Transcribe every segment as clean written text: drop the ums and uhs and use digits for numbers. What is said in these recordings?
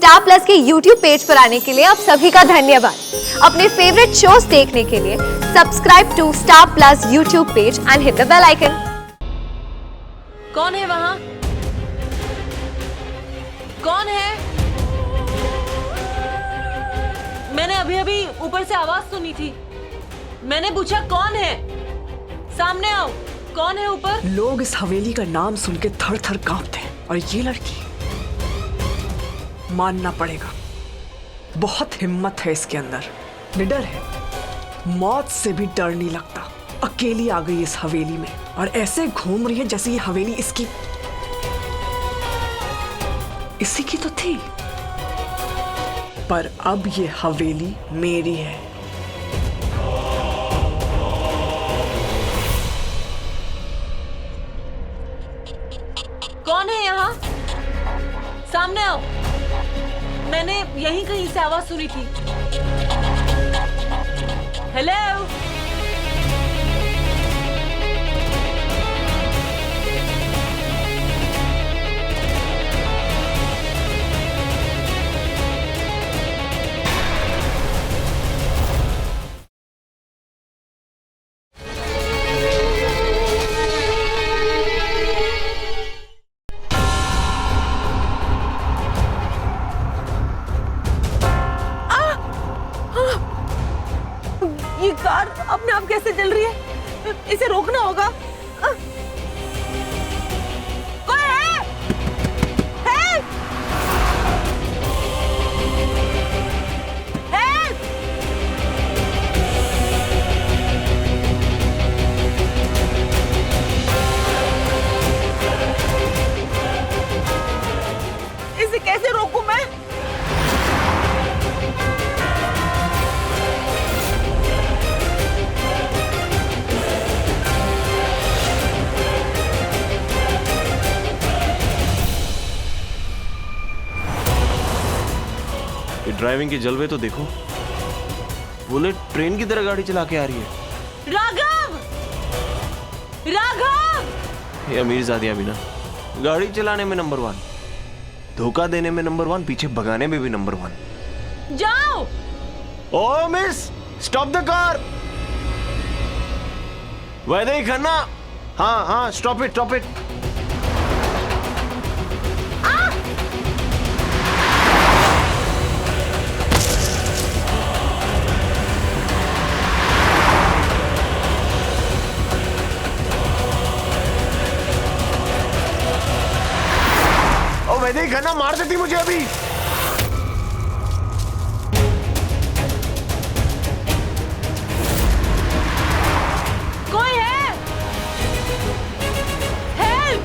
Star plus के YouTube page पर आने के लिए आप सभी का धन्यवाद। अपने फेवरेट शोज देखने के लिए subscribe to star plus YouTube page and hit the bell icon. कौन है वहां? कौन है? मैंने अभी अभी ऊपर से आवाज सुनी थी। मैंने पूछा कौन है? सामने आओ। कौन है ऊपर? लोग इस हवेली का नाम सुन के थर थर कांपते हैं और ये लड़की, मानना पड़ेगा, बहुत हिम्मत है इसके अंदर, निडर है, मौत से भी डर नहीं लगता। अकेली आ गई इस हवेली में और ऐसे घूम रही है जैसे ये हवेली इसी की तो थी, पर अब ये हवेली मेरी है। कौन है यहाँ? सामने आओ। मैंने यहीं कहीं से आवाज सुनी थी। हेलो? ये कार अपने आप कैसे चल रही है? इसे रोकना होगा। कोई है? हेल्प! हेल्प! इसे कैसे रोकूं मैं? ड्राइविंग के जलवे तो देखो, बुलेट ट्रेन की तरह गाड़ी चला के आ रही है। राघव! राघव! ये अमीरजादियां भी ना, गाड़ी चलाने में नंबर 1, धोखा देने में नंबर 1, पीछे भगाने में भी नंबर 1। जाओ! ओ मिस, स्टॉप द कार। वैदे ही खन्ना। हाँ हाँ, स्टॉप इट, स्टॉप इट। वैदे ही खन्ना मार देती मुझे अभी। कोई है? हेल्प!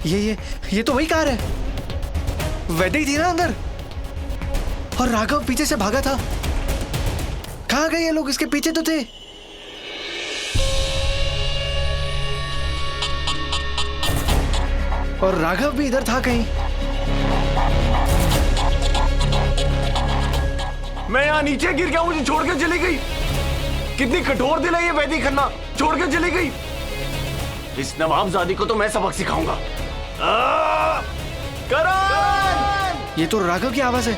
ये तो वही कार है, वैदई थी ना अंदर, और राघव पीछे से भागा था। कहाँ गए ये लोग? इसके पीछे तो थे। और राघव भी इधर था कहीं। मैं यहाँ नीचे गिर गया, मुझे छोड़ के चली गई। कितनी कठोर दिल है ये वैदी खन्ना, छोड़ के चली गई। इस नवाबजादी को तो मैं सबक सिखाऊंगा। करण! ये तो राघव की आवाज है।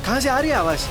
कहां से आ रही है आवाज?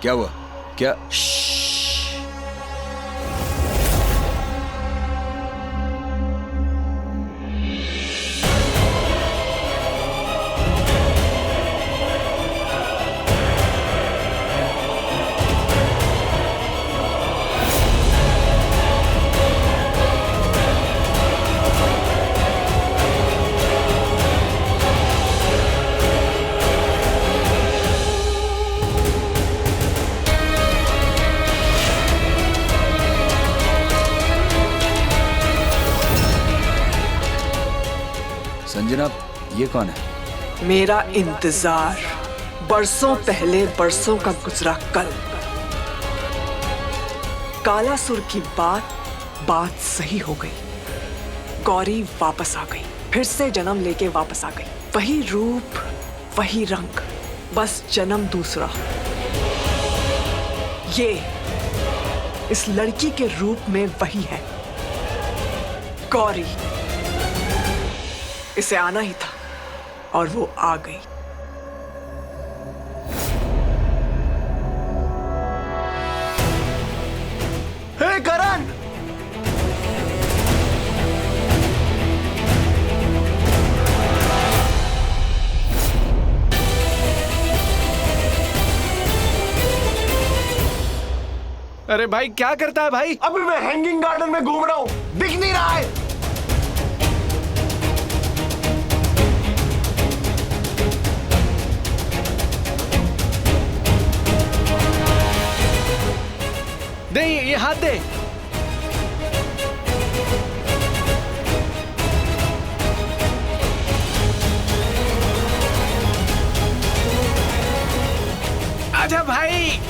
क्या हुआ? क्या? संजना, ये कौन है? मेरा इंतजार बरसों पहले, बरसों का गुजरा कल। कालासुर की बात सही हो गई। गौरी वापस आ गई, फिर से जन्म लेके वापस आ गई। वही रूप, वही रंग, बस जन्म दूसरा। ये इस लड़की के रूप में वही है, गौरी। इसे आना ही था और वो आ गई। हे करण! अरे भाई, क्या करता है भाई? अभी मैं हैंगिंग गार्डन में घूम रहा हूं, दिख नहीं रहा है। दे ये हाथ दे। आजा भाई।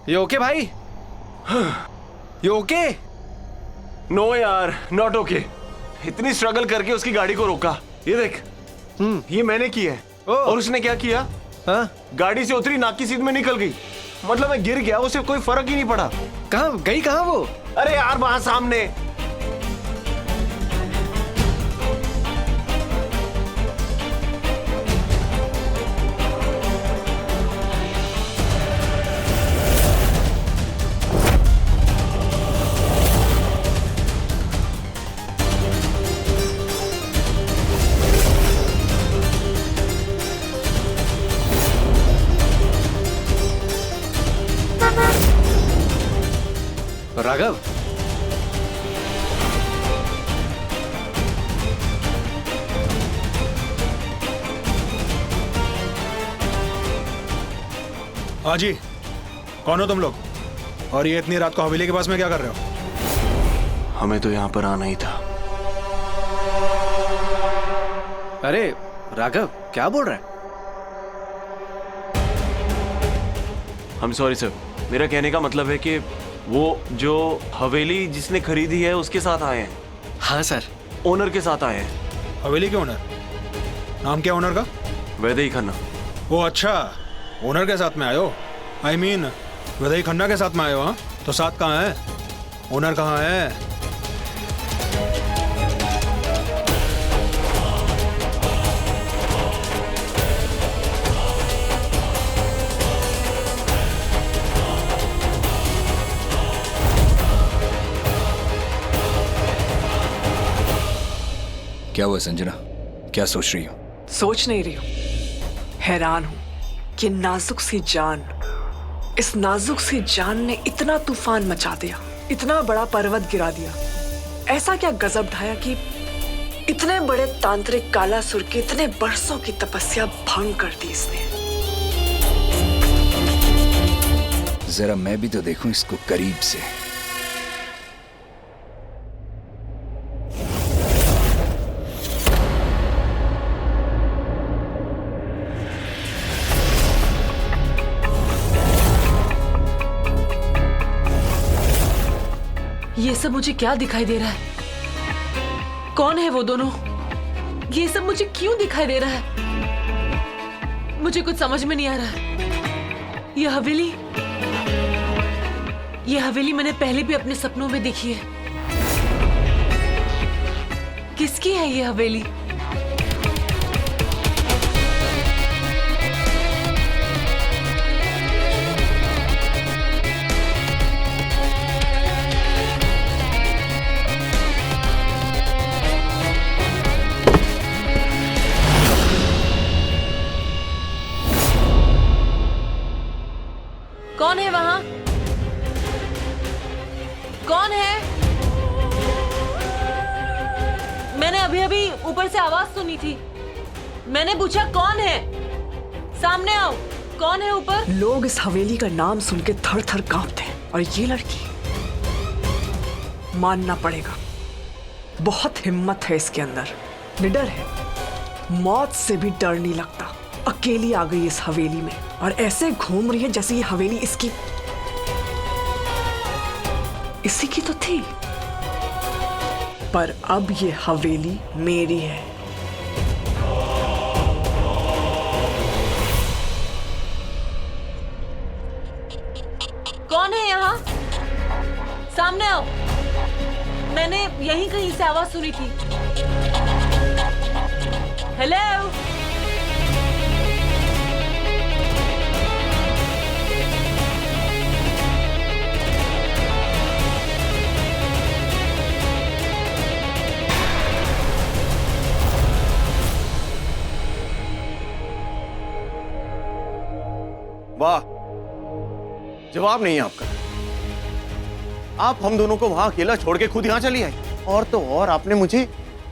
ये ओके भाई? ये ओके? नो यार, नॉट ओके। इतनी स्ट्रगल करके उसकी गाड़ी को रोका। ये देख, ये मैंने की है। और उसने क्या किया? हाँ? गाड़ी से उतरी, नाक की सीध में निकल गई। मतलब मैं गिर गया, उसे कोई फर्क ही नहीं पड़ा। कहाँ गई? कहाँ वो? अरे यार, वहां सामने। राघव, हाँ जी, कौन हो तुम लोग? और ये इतनी रात को हवेली के पास में क्या कर रहे हो? हमें तो यहाँ पर आना ही था। अरे राघव, क्या बोल रहा है? हम सॉरी सर, मेरा कहने का मतलब है कि वो जो हवेली जिसने खरीदी है उसके साथ आए हैं। हाँ सर। ओनर के साथ आए हैं। हवेली के ओनर? नाम क्या ओनर का? वैदेही खन्ना। वो अच्छा, ओनर के साथ में आए हो? आई मीन वैदेही खन्ना के साथ में आए हो? हाँ, तो साथ कहाँ है? ओनर कहाँ है? क्या हुआ संजना? क्या सोच रही हो? सोच नहीं रही हूं, हैरान हूं कि नाजुक सी जान, इस नाजुक सी जान ने इतना तूफान मचा दिया, इतना बड़ा पर्वत गिरा दिया। ऐसा क्या गजब ढाया कि इतने बड़े तांत्रिक कालासुर की इतने बरसों की तपस्या भंग कर दी इसने। जरा मैं भी तो देखूं इसको करीब से। ये सब मुझे क्या दिखाई दे रहा है? कौन है वो दोनों? ये सब मुझे क्यों दिखाई दे रहा है? मुझे कुछ समझ में नहीं आ रहा है। ये हवेली मैंने पहले भी अपने सपनों में देखी है। किसकी है ये हवेली? कौन है वहां? कौन है? मैंने अभी अभी ऊपर से आवाज सुनी थी। मैंने पूछा कौन है? सामने आओ। कौन है ऊपर? लोग इस हवेली का नाम सुन के थर थर कांपते हैं, और ये लड़की, मानना पड़ेगा, बहुत हिम्मत है इसके अंदर, निडर है, मौत से भी डर नहीं लगता। अकेली आ गई इस हवेली में और ऐसे घूम रही है जैसे ये हवेली इसी की तो थी, पर अब ये हवेली मेरी है। कौन है यहाँ? सामने आओ। मैंने यहीं कहीं से आवाज सुनी थी। हेलो? वाह, जवाब नहीं है आपका। आप हम दोनों को वहां अकेला छोड़ के खुद यहां चली आई, और तो और आपने मुझे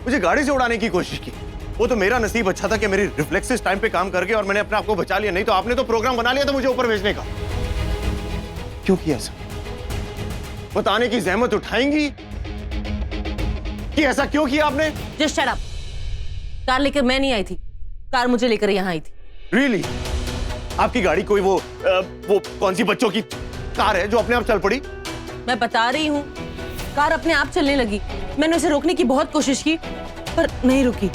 गाड़ी से उड़ाने की कोशिश की। वो तो मेरा नसीब अच्छा था कि मेरी रिफ्लेक्सेस टाइम पे काम कर गए और मैंने अपने आप को बचा लिया, नहीं तो आपने तो प्रोग्राम बना लिया था मुझे ऊपर भेजने का। क्यों किया ऐसा? बताने की जहमत उठाएंगी कि ऐसा क्यों किया आपने? Just shut up. कार लेकर मैं नहीं आई थी, कार मुझे लेकर यहाँ आई थी। रियली? आपकी गाड़ी कोई वो कौन सी बच्चों की कार है जो अपने आप चल पड़ी? मैं बता रही हूँ, कार अपने आप चलने लगी। मैंने उसे रोकने की बहुत कोशिश की पर नहीं रुकी।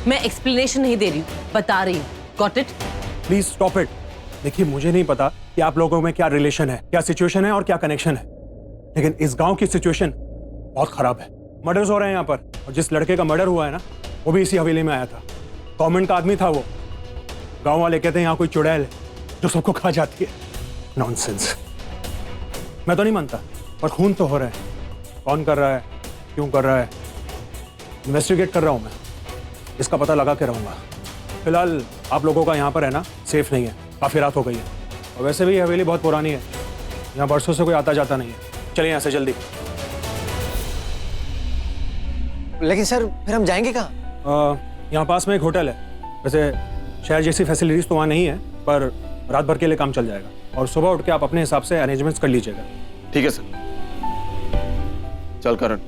मैं एक्सप्लेनेशन नहीं दे रही हूँ, बता रही हूँ। Got it? Please stop it. देखिए, मुझे नहीं पता कि आप लोगों में क्या रिलेशन है, क्या सिचुएशन है और क्या कनेक्शन है, लेकिन इस गांव की सिचुएशन बहुत खराब है। मर्डर्स हो रहे हैं यहाँ पर, और जिस लड़के का मर्डर हुआ है ना, वो भी इसी हवेली में आया था। गवर्नमेंट का आदमी था वो। गांव वाले कहते हैं यहाँ कोई चुड़ैल है जो सबको खा जाती है। नॉनसेंस। मैं तो नहीं मानता, पर खून तो हो रहा है। कौन कर रहा है, क्यों कर रहा है, इन्वेस्टिगेट कर रहा हूँ मैं। इसका पता लगा के रहूँगा। फिलहाल आप लोगों का यहाँ पर रहना सेफ नहीं है, काफी रात हो गई है, और वैसे भी ये हवेली बहुत पुरानी है। यहाँ बरसों से कोई आता जाता नहीं है। चलिए यहाँ से जल्दी। लेकिन सर फिर हम जाएंगे कहाँ? यहाँ पास में एक होटल है। वैसे शहर जैसी फैसिलिटीज तो वहाँ नहीं है, पर रात भर के लिए काम चल जाएगा और सुबह उठ के आप अपने हिसाब से अरेंजमेंट्स कर लीजिएगा। ठीक है सर, चल करण।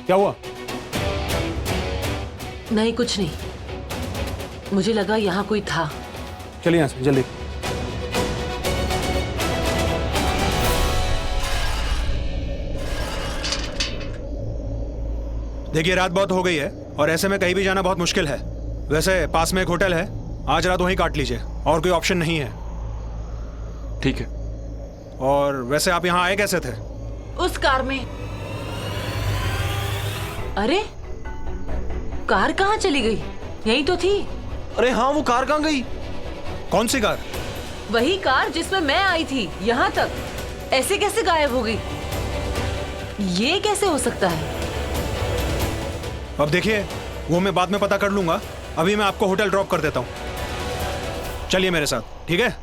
क्या हुआ? नहीं, कुछ नहीं। मुझे लगा यहाँ कोई था। चलिए यहाँ से जल्दी। देखिए रात बहुत हो गई है और ऐसे में कहीं भी जाना बहुत मुश्किल है। वैसे पास में एक होटल है, आज रात वहीं काट लीजिए, और कोई ऑप्शन नहीं है। ठीक है। और वैसे आप यहाँ आए कैसे थे? उस कार में। अरे कार कहाँ चली गई? यही तो थी। अरे हाँ, वो कार कहाँ गई? कौन सी कार? वही कार जिसमें मैं आई थी यहाँ तक। ऐसे कैसे गायब हो गई? ये कैसे हो सकता है? अब देखिए वो मैं बाद में पता कर लूंगा, अभी मैं आपको होटल ड्रॉप कर देता हूँ। चलिए मेरे साथ, ठीक है?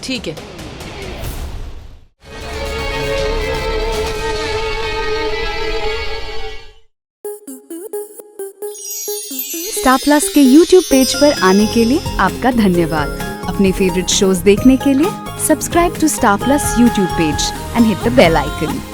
ठीक है। स्टार प्लस के YouTube पेज पर आने के लिए आपका धन्यवाद। अपने फेवरेट शोज देखने के लिए subscribe to star plus YouTube page and hit the bell icon.